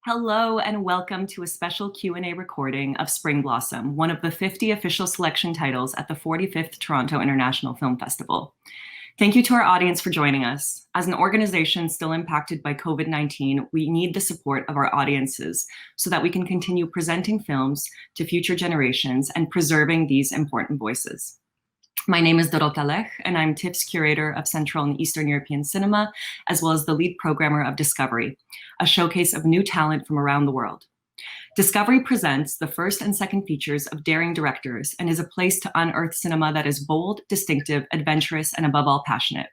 Hello and welcome to a special Q&A recording of Spring Blossom, one of the 50 official selection titles at the 45th Toronto International Film Festival. Thank you to our audience for joining us. As an organization still impacted by COVID-19, we need the support of our audiences so that we can continue presenting films to future generations and preserving these important voices. My name is Dorota Lech, and I'm TIFF's curator of Central and Eastern European cinema, as well as the lead programmer of Discovery, a showcase of new talent from around the world. Discovery presents the first and second features of daring directors and is a place to unearth cinema that is bold, distinctive, adventurous, and above all passionate.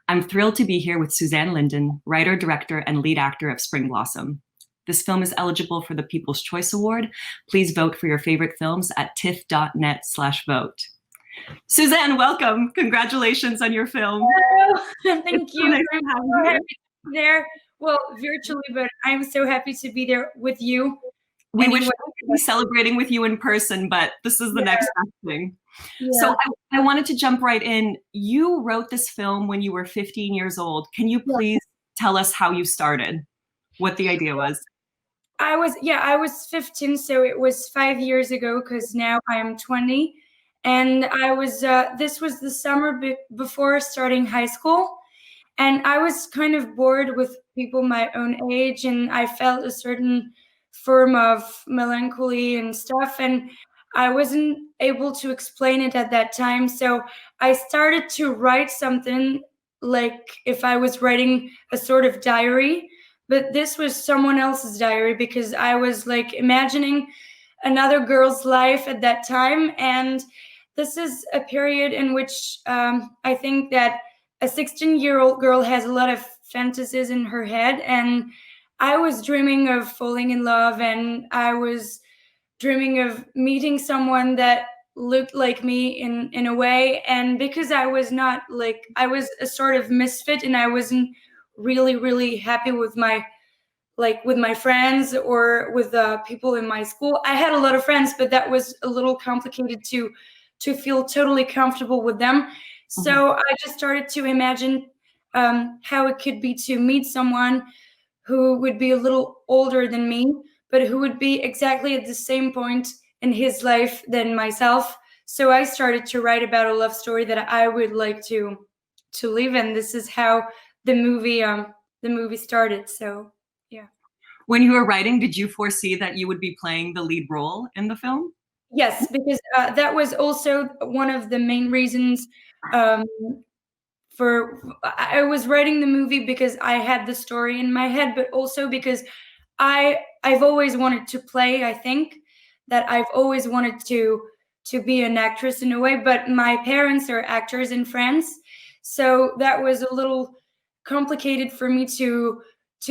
I'm thrilled to be here with Suzanne Lindon, writer, director, and lead actor of Spring Blossom. This film is eligible for the People's Choice Award. Please vote for your favorite films at tiff.net/vote. Suzanne, welcome. Congratulations on your film. Thank you. Nice I'm so happy to be there. Well, virtually, but I'm so happy to be there with you. We wish we could be celebrating with you in person, but this is the next thing. Yeah. So I wanted to jump right in. You wrote this film when you were 15 years old. Can you please tell us how you started, what the idea was? I was 15, so it was 5 years ago, because now I am 20. And I was, this was the summer before starting high school. And I was kind of bored with people my own age, and I felt a certain form of melancholy and stuff. And I wasn't able to explain it at that time. So I started to write something like if I was writing a sort of diary, but this was someone else's diary, because I was like imagining another girl's life at that time. And this is a period in which I think that a 16-year-old girl has a lot of fantasies in her head. And I was dreaming of falling in love, and I was dreaming of meeting someone that looked like me in a way. And because I was not like, I was a sort of misfit, and I wasn't really happy with my friends or with the people in my school. I had a lot of friends, but that was a little complicated to feel totally comfortable with them. So I just started to imagine how it could be to meet someone who would be a little older than me, but who would be exactly at the same point in his life than myself. So I started to write about a love story that I would like to live, and this is how the movie started. So yeah. When you were writing, did you foresee that you would be playing the lead role in the film? Yes, because that was also one of the main reasons I was writing the movie, because I had the story in my head, but also because I've always wanted to play. I think that I've always wanted to be an actress in a way, but my parents are actors in France, so that was a little complicated for me to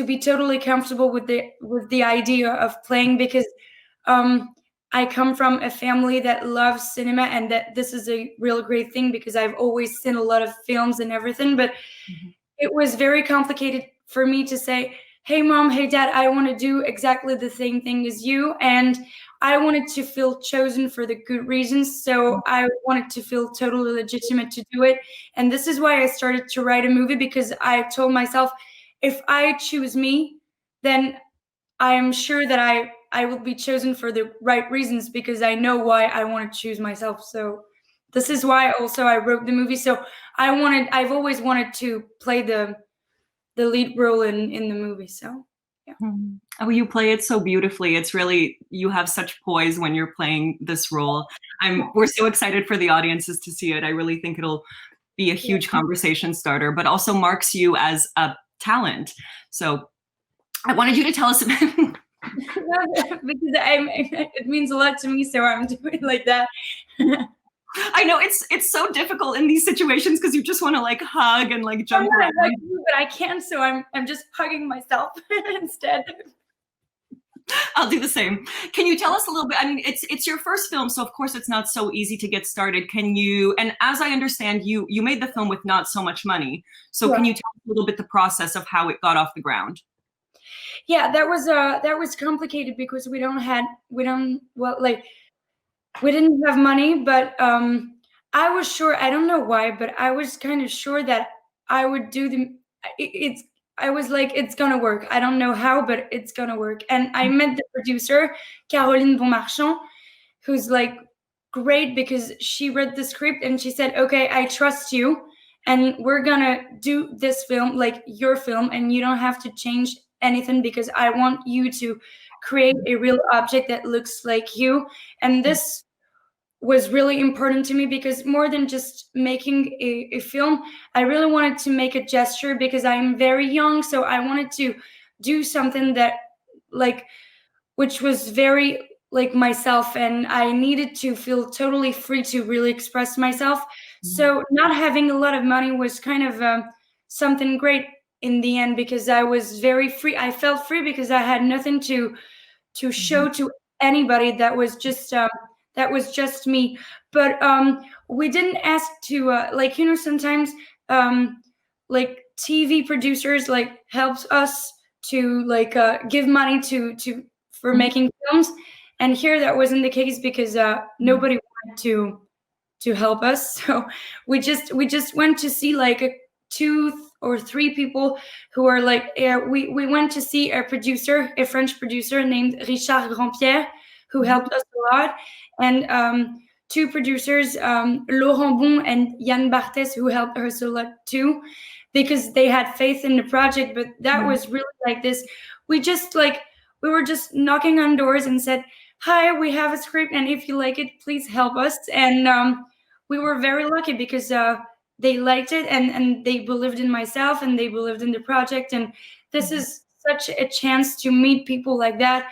be totally comfortable with the idea of playing, because I come from a family that loves cinema, and that this is a real great thing, because I've always seen a lot of films and everything. But it was very complicated for me to say, hey, Mom, hey, Dad, I want to do exactly the same thing as you. And I wanted to feel chosen for the good reasons. So I wanted to feel totally legitimate to do it. And this is why I started to write a movie, because I told myself, if I choose me, then I am sure that I will be chosen for the right reasons, because I know why I want to choose myself. So this is why also I wrote the movie. So I've always wanted to play the lead role in the movie. So yeah. Oh, you play it so beautifully. It's really, you have such poise when you're playing this role. We're so excited for the audiences to see it. I really think it'll be a huge conversation starter, but also marks you as a talent. So I wanted you to tell us because it means a lot to me, so I'm doing it like that. I know it's so difficult in these situations, because you just want to like hug and like jump around. But I can't, so I'm just hugging myself instead. I'll do the same. Can you tell us a little bit? I mean, it's your first film, so of course it's not so easy to get started. Can you? And as I understand, you made the film with not so much money. So can you tell us a little bit the process of how it got off the ground? Yeah, that was complicated, because we didn't have money, but I was sure, I don't know why, but I was kind of sure that I would do was like, it's gonna work. I don't know how, but it's gonna work. And I met the producer, Caroline Bonmarchand, who's like great because she read the script and she said, okay, I trust you, and we're gonna do this film, like your film, and you don't have to change anything because I want you to create a real object that looks like you. And this was really important to me because more than just making a film, I really wanted to make a gesture because I'm very young. So I wanted to do something that like, which was very like myself, and I needed to feel totally free to really express myself. So not having a lot of money was kind of something great in the end because I was very free. I felt free because I had nothing to show to anybody. That was just me. But we didn't ask to like, you know, sometimes like TV producers like helps us to like give money to for making films, and here that wasn't the case because nobody wanted to help us. So we just went to see like 2 or 3 people who are like, we went to see a producer, a French producer named Richard Grandpierre, who helped us a lot, and 2 producers, Laurent Bon and Yann Barthès, who helped us a lot too, because they had faith in the project. But that was really like this. We were just knocking on doors and said, hi, we have a script, and if you like it, please help us. And we were very lucky because they liked it, and they believed in myself, and they believed in the project. And this is such a chance to meet people like that,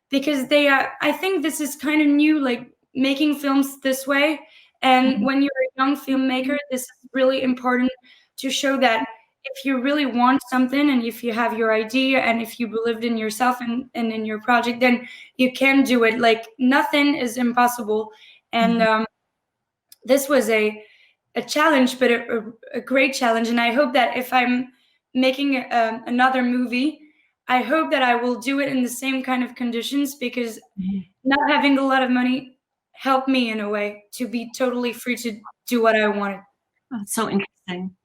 because they I think this is kind of new, like making films this way. And when you're a young filmmaker, this is really important to show that if you really want something, and if you have your idea, and if you believed in yourself and in your project, then you can do it. Like nothing is impossible. And this was a challenge, but a great challenge. And I hope that if I'm making another movie, I hope that I will do it in the same kind of conditions, because not having a lot of money helped me in a way to be totally free to do what I wanted. That's so interesting.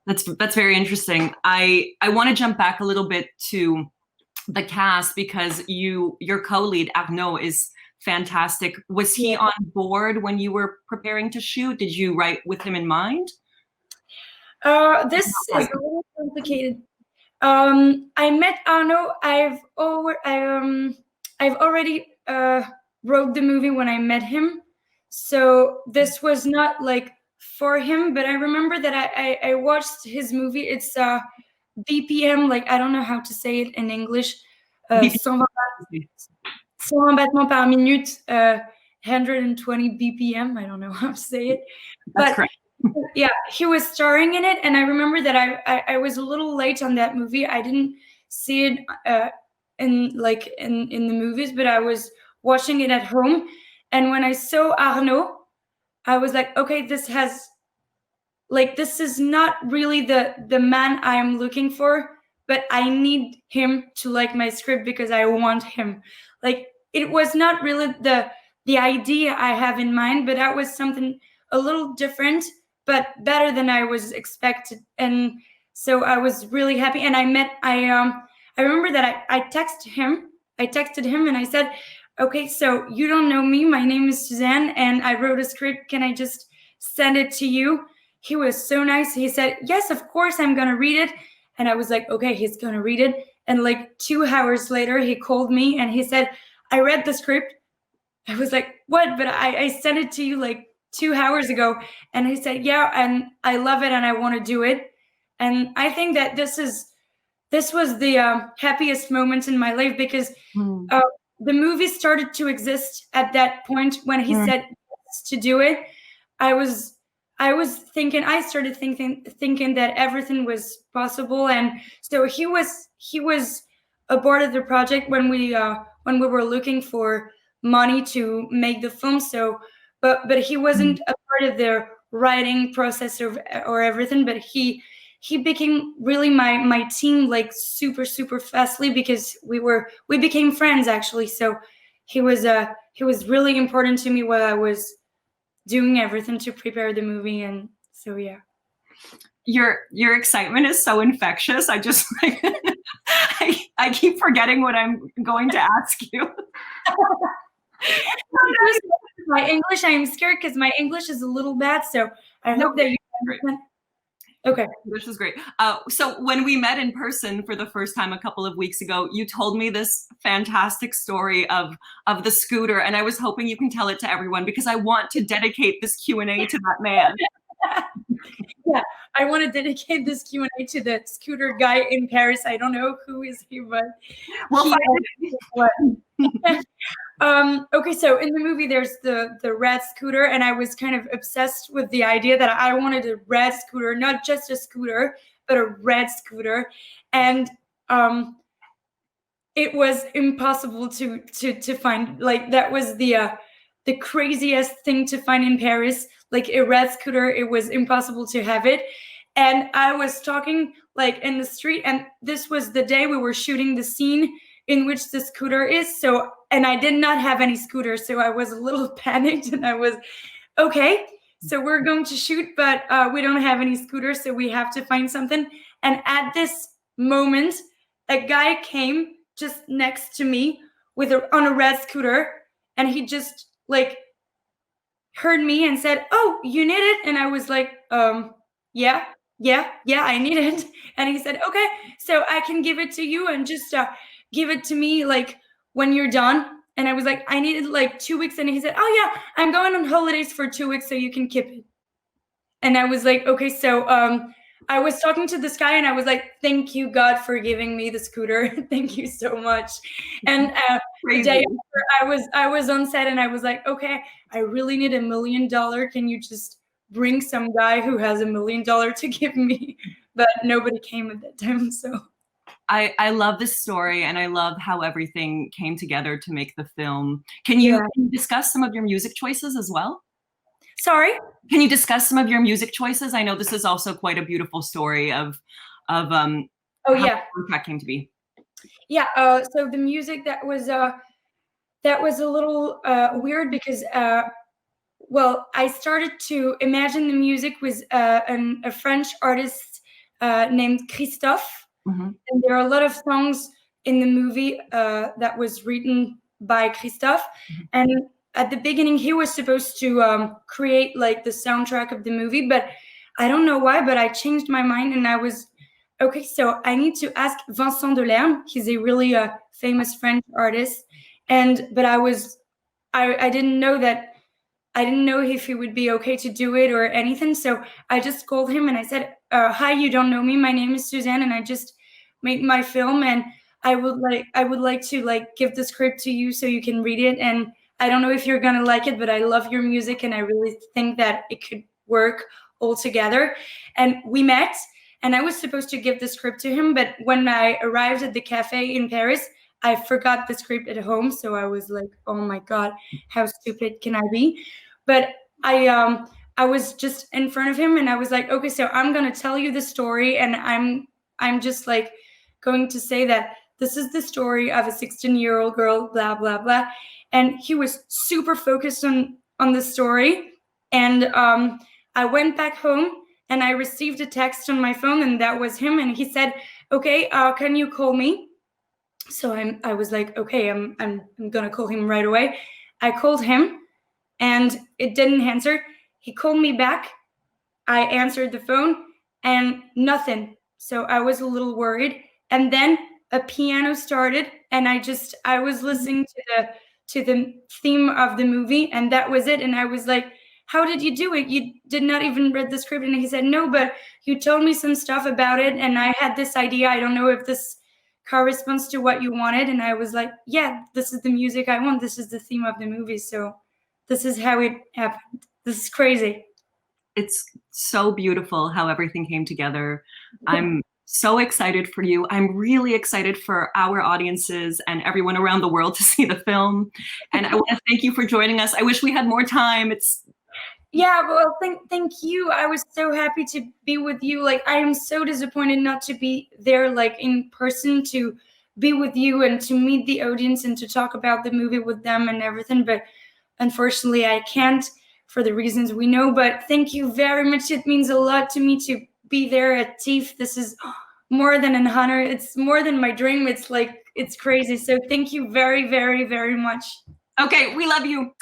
That's very interesting. I want to jump back a little bit to the cast, because your co-lead Arnaud is fantastic. Was he on board when you were preparing to shoot? Did you write with him in mind? This is a little complicated. I met Arnaud. I've already wrote the movie when I met him, so this was not like for him. But I remember that I watched his movie. It's BPM, like I don't know how to say it in English. 120 battements par minute, 120 BPM. I don't know how to say it. That's but correct. Yeah, he was starring in it, and I remember that I was a little late on that movie. I didn't see it in the movies, but I was watching it at home. And when I saw Arnaud, I was like, okay, this is not really the man I am looking for, but I need him to like my script because I want him. Like, it was not really the idea I have in mind, but that was something a little different, but better than I was expected. And so I was really happy. And I remember that I texted him and I said, okay, so you don't know me. My name is Suzanne, and I wrote a script. Can I just send it to you? He was so nice. He said, yes, of course, I'm going to read it. And I was like, okay, he's going to read it. And like 2 hours later, he called me and he said, I read the script. I was like, what? But I sent it to you like 2 hours ago. And he said, yeah, and I love it and I want to do it. And I think that this was the happiest moment in my life, because the movie started to exist at that point when he said yes to do it. I started thinking that everything was possible. And so he was a part of the project when we were looking for money to make the film. So, but he wasn't a part of the writing process or everything. But he became really my team, like super, super fastly, because we became friends actually. So he was really important to me while I was doing everything to prepare the movie. And so, yeah. Your excitement is so infectious. I just like I keep forgetting what I'm going to ask you. My English, I am scared because my English is a little bad, so I hope that you understand. Okay. This is great. So when we met in person for the first time a couple of weeks ago, you told me this fantastic story of the scooter, and I was hoping you can tell it to everyone because I want to dedicate this Q&A to that man. Yeah, I want to dedicate this Q&A to the scooter guy in Paris. I don't know who is he, but okay, so in the movie there's the red scooter, and I was kind of obsessed with the idea that I wanted a red scooter, not just a scooter, but a red scooter. And it was impossible to find. Like, that was the craziest thing to find in Paris, like a red scooter. It was impossible to have it. And I was talking like in the street, and this was the day we were shooting the scene in which the scooter is. So, and I did not have any scooters, so I was a little panicked, and I was, okay, so we're going to shoot, but we don't have any scooters, so we have to find something. And at this moment, a guy came just next to me on a red scooter, and he just like heard me and said, "Oh, you need it?" And I was like, yeah, I need it. And he said, "Okay, so I can give it to you, and just give it to me like when you're done." And I was like, "I needed like 2 weeks." And he said, "Oh yeah, I'm going on holidays for 2 weeks, so you can keep it." And I was like, okay, so I was talking to this guy, and I was like, "Thank you, God, for giving me the scooter. Thank you so much." And the day after, I was on set, and I was like, "Okay, I really need $1 million. Can you just bring some guy who has $1 million to give me?" But nobody came at that time, so. I love this story, and I love how everything came together to make the film. Can you discuss some of your music choices as well? Sorry? Can you discuss some of your music choices? I know this is also quite a beautiful story of how the contract came to be. Yeah. So the music that was a little weird because I started to imagine the music with a French artist named Christophe. Mm-hmm. And there are a lot of songs in the movie that was written by Christophe. Mm-hmm. And at the beginning, he was supposed to create like the soundtrack of the movie, but I don't know why, but I changed my mind, and I was, okay, so I need to ask Vincent Delerme. He's a really famous French artist. But I didn't know that, I didn't know if he would be okay to do it or anything. So I just called him and I said, "Hi, you don't know me. My name is Suzanne, and I just made my film, and I would like to like give the script to you so you can read it. And I don't know if you're gonna like it, but I love your music, and I really think that it could work all together." And we met, and I was supposed to give the script to him, but when I arrived at the cafe in Paris, I forgot the script at home. So I was like, oh my God, how stupid can I be? But I was just in front of him, and I was like, okay, so I'm gonna tell you the story, and I'm just like going to say that this is the story of a 16-year-old girl, blah, blah, blah. And he was super focused on the story. And I went back home, and I received a text on my phone, and that was him. And he said, "Okay, can you call me?" So I was like, okay, I'm gonna call him right away. I called him, and it didn't answer. He called me back. I answered the phone, and nothing. So I was a little worried. And then a piano started, and I was listening to the theme of the movie, and that was it. And I was like, "How did you do it? You did not even read the script." And he said, "No, but you told me some stuff about it, and I had this idea. I don't know if this corresponds to what you wanted." And I was like, "Yeah, this is the music I want. This is the theme of the movie. So this is how it happened. This is crazy." It's so beautiful how everything came together. I'm so excited for you. I'm really excited for our audiences and everyone around the world to see the film. And I want to thank you for joining us. I wish we had more time. Yeah, well, thank you. I was so happy to be with you. Like, I am so disappointed not to be there, like in person, to be with you and to meet the audience and to talk about the movie with them and everything. But unfortunately, I can't for the reasons we know. But thank you very much. It means a lot to me to be there at TIFF. This is more than an honor. It's more than my dream. It's like, it's crazy. So thank you very, very, very much. Okay, we love you.